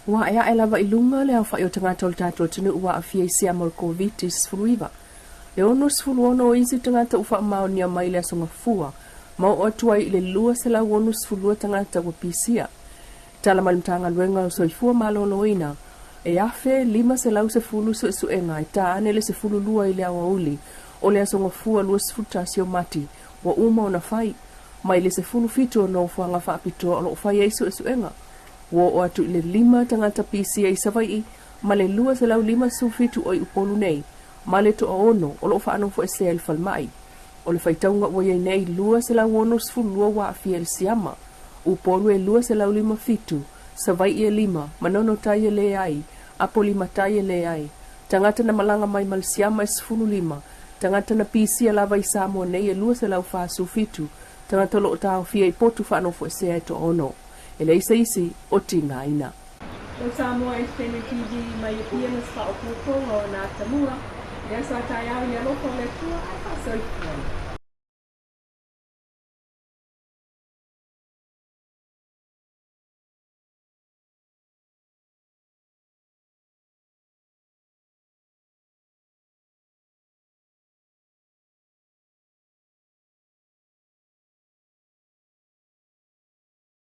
Wa ea lava ilunga le awha o tangata o tato tunu ua a fia isia mo COVID-19. Le ono sfuluono o isi tangata ufa mao ni a mai le asonga fua, mau o atua i le lua se la ono sfulua tangata wa pisia. Tala malimtanga luenga o soifua malolo ina, e afe 5 se lau se fulu so esu enga, e ta ane le se fulu lua i le awa uli, o le asonga fua lua sfutasio mati, wa uma o na fai, mai le se fulu fito no fuanga whaapitoa o lo fai eiso esu enga. Wo o atu le 5 tangata PCA savai, ma le lua se lau 5 sufitu o i upolu nei, ma le to ono o lo whaano fo esea il falmai. O le whaitaunga o iei nei lua se lau ono sfulu lua wa afia el siama, upolu e lua se lau 5 fitu, savai e 5, manono tai e le ai, apo 5 tai e le ai. Tangata na malanga mai mal siama e sfulu 5, tangata na PCA lava i Samoa nei e lua se lau wha sufitu, tangata lo tau fia i potu whaano fo esea e to ono. Ele isi o tinga ina. O Samoa e tēne TV mai o pia na sa o puko o nā tamua. Ea sa tai au i alo ko le tua ai pa soi.